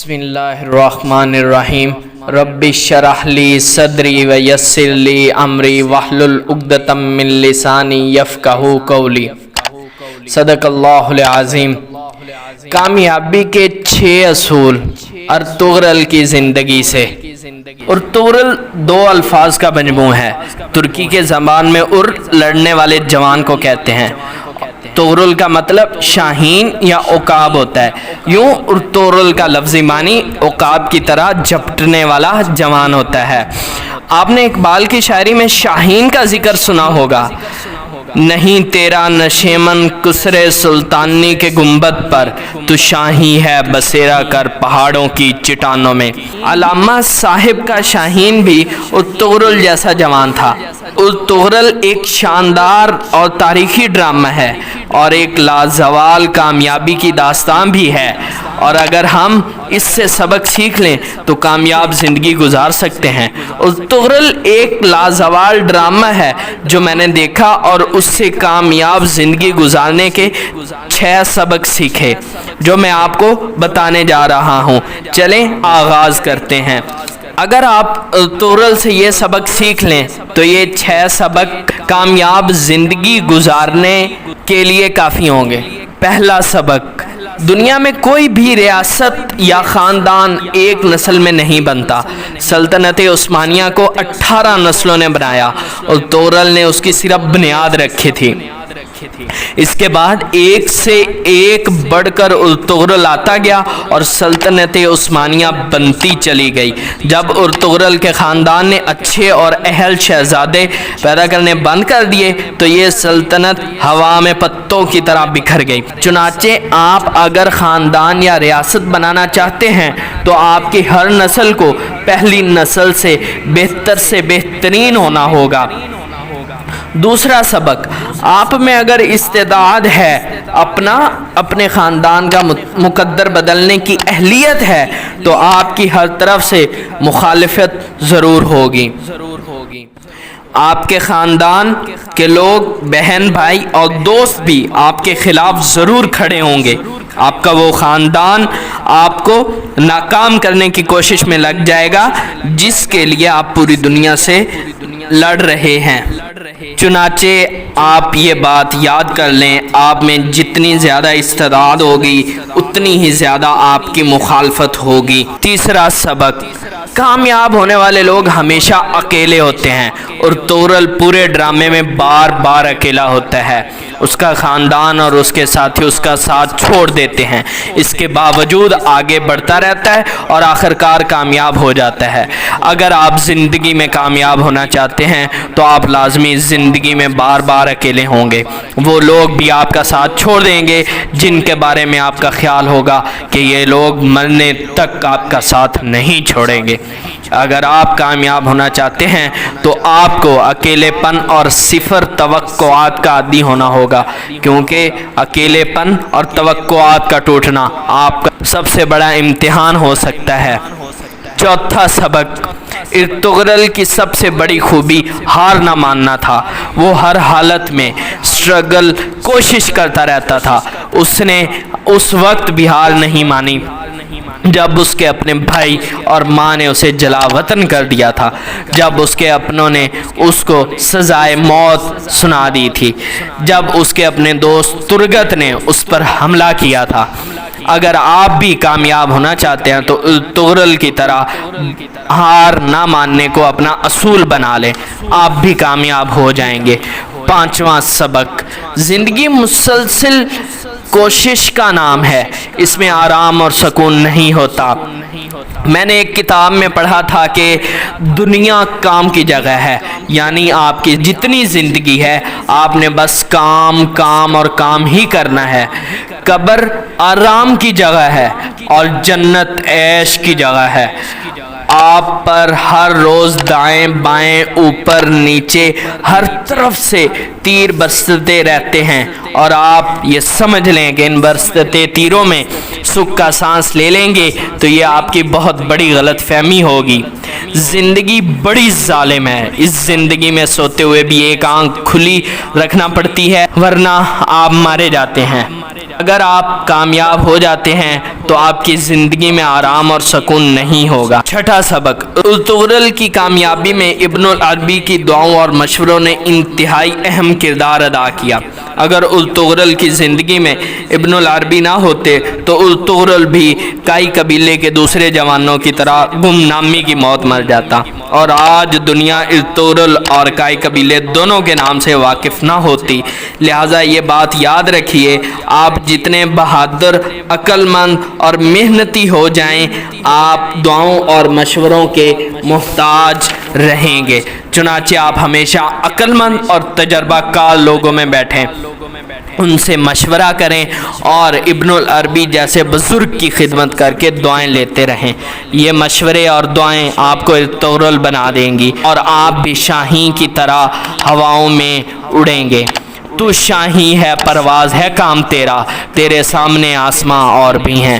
بسم اللہ الرحمن الرحیم رب اشرح لی صدری ویسر لی امری واحلل عقدۃ من لسانی یفقہوا قولی۔ صدق اللہ العظیم۔ کامیابی کے 6 اصول ارطغرل کی زندگی سے۔ ارطغرل 2 الفاظ کا مجموع ہے۔ ترکی کے زبان میں لڑنے والے جوان کو کہتے ہیں۔ ارطغرل کا مطلب شاہین یا عقاب ہوتا ہے۔ یوں ارطغرل کا لفظی معنی عقاب کی طرح جھپٹنے والا جوان ہوتا ہے۔ آپ نے اقبال کی شاعری میں شاہین کا ذکر سنا ہوگا۔ نہیں تیرا نشیمن کسرے سلطانی کے گنبد پر، تو شاہی ہے بسیرا کر پہاڑوں کی چٹانوں میں۔ علامہ صاحب کا شاہین بھی ارطغرل جیسا جوان تھا۔ ارطغرل ایک شاندار اور تاریخی ڈرامہ ہے اور ایک لازوال کامیابی کی داستان بھی ہے، اور اگر ہم اس سے سبق سیکھ لیں تو کامیاب زندگی گزار سکتے ہیں۔ ارطغرل ایک لازوال ڈرامہ ہے جو میں نے دیکھا اور اس سے کامیاب زندگی گزارنے کے 6 سبق سیکھے جو میں آپ کو بتانے جا رہا ہوں۔ چلیں آغاز کرتے ہیں۔ اگر آپ ارطغرل سے یہ سبق سیکھ لیں تو یہ 6 سبق کامیاب زندگی گزارنے کے لیے کافی ہوں گے۔ پہلا سبق، دنیا میں کوئی بھی ریاست یا خاندان ایک نسل میں نہیں بنتا۔ سلطنت عثمانیہ کو 18 نسلوں نے بنایا، ارطغرل نے اس کی صرف بنیاد رکھی تھی۔ اس کے بعد ایک سے ایک بڑھ کر ارطغرل آتا گیا اور سلطنت عثمانیہ بنتی چلی گئی۔ جب ارطغرل کے خاندان نے اچھے اور اہل شہزادے پیدا کرنے بند کر دیے تو یہ سلطنت ہوا میں پتوں کی طرح بکھر گئی۔ چنانچہ آپ اگر خاندان یا ریاست بنانا چاہتے ہیں تو آپ کی ہر نسل کو پہلی نسل سے بہترین ہونا ہوگا۔ دوسرا سبق، آپ میں اگر استعداد ہے، اپنے خاندان کا مقدر بدلنے کی اہلیت ہے تو آپ کی ہر طرف سے مخالفت ضرور ہوگی۔ آپ کے خاندان کے لوگ، بہن بھائی اور دوست بھی آپ کے خلاف ضرور کھڑے ہوں گے۔ آپ کا وہ خاندان آپ کو ناکام کرنے کی کوشش میں لگ جائے گا جس کے لیے آپ پوری دنیا سے لڑ رہے ہیں۔ چنانچہ آپ یہ بات یاد کر لیں، آپ میں جتنی زیادہ استعداد ہوگی اتنی ہی زیادہ آپ کی مخالفت ہوگی۔ تیسرا سبق، کامیاب ہونے والے لوگ ہمیشہ اکیلے ہوتے ہیں۔ ارطغرل پورے ڈرامے میں بار بار اکیلا ہوتا ہے۔ اس کا خاندان اور اس کے ساتھی اس کا ساتھ چھوڑ دیتے ہیں، اس کے باوجود آگے بڑھتا رہتا ہے اور آخرکار کامیاب ہو جاتا ہے۔ اگر آپ زندگی میں کامیاب ہونا چاہتے ہیں تو آپ لازمی زندگی میں بار بار اکیلے ہوں گے۔ وہ لوگ بھی آپ کا ساتھ چھوڑ دیں گے جن کے بارے میں آپ کا خیال ہوگا کہ یہ لوگ مرنے تک آپ کا ساتھ نہیں چھوڑیں گے۔ اگر آپ کامیاب ہونا چاہتے ہیں تو آپ کو اکیلے پن اور صفر توقعات کا عادی ہونا ہوگا، کیونکہ اکیلے پن اور توقعات کا ٹوٹنا آپ کا سب سے بڑا امتحان ہو سکتا ہے۔ چوتھا سبق، ارطغرل کی سب سے بڑی خوبی ہار نہ ماننا تھا۔ وہ ہر حالت میں کوشش کرتا رہتا تھا۔ اس نے اس وقت بھی ہار نہیں مانی جب اس کے اپنے بھائی اور ماں نے اسے جلا وطن کر دیا تھا، جب اس کے اپنوں نے اس کو سزائے موت سنا دی تھی، جب اس کے اپنے دوست ترگت نے اس پر حملہ کیا تھا۔ اگر آپ بھی کامیاب ہونا چاہتے ہیں تو ارطغرل کی طرح ہار نہ ماننے کو اپنا اصول بنا لیں، آپ بھی کامیاب ہو جائیں گے۔ پانچواں سبق، زندگی مسلسل کوشش کا نام ہے، اس میں آرام اور سکون نہیں ہوتا۔ میں نے ایک کتاب میں پڑھا تھا کہ دنیا کام کی جگہ ہے، یعنی آپ کی جتنی زندگی ہے آپ نے بس کام اور کام ہی کرنا ہے۔ قبر آرام کی جگہ ہے اور جنت عیش کی جگہ ہے۔ آپ پر ہر روز دائیں بائیں اوپر نیچے ہر طرف سے تیر برستے رہتے ہیں، اور آپ یہ سمجھ لیں کہ ان برستے تیروں میں سکھ کا سانس لے لیں گے تو یہ آپ کی بہت بڑی غلط فہمی ہوگی۔ زندگی بڑی ظالم ہے، اس زندگی میں سوتے ہوئے بھی ایک آنکھ کھلی رکھنا پڑتی ہے ورنہ آپ مارے جاتے ہیں۔ اگر آپ کامیاب ہو جاتے ہیں تو آپ کی زندگی میں آرام اور سکون نہیں ہوگا۔ چھٹا سبق، ارطغرل کی کامیابی میں ابن العربی کی دعاؤں اور مشوروں نے انتہائی اہم کردار ادا کیا۔ اگر ارطغرل کی زندگی میں ابن العربی نہ ہوتے تو ارطغرل بھی کائی قبیلے کے دوسرے جوانوں کی طرح گمنامی کی موت مر جاتا، اور آج دنیا ارطغرل اور کائی قبیلے دونوں کے نام سے واقف نہ ہوتی۔ لہٰذا یہ بات یاد رکھیے، آپ جتنے بہادر، عقل مند اور محنتی ہو جائیں، آپ دعاؤں اور مشوروں کے محتاج رہیں گے۔ چنانچہ آپ ہمیشہ عقل مند اور تجربہ کار لوگوں میں بیٹھیں، ان سے مشورہ کریں اور ابن العربی جیسے بزرگ کی خدمت کر کے دعائیں لیتے رہیں۔ یہ مشورے اور دعائیں آپ کو ارطغرل بنا دیں گی اور آپ بھی شاہین کی طرح ہواؤں میں اڑیں گے۔ تو شاہین ہے، پرواز ہے کام تیرا، تیرے سامنے آسماں اور بھی ہیں۔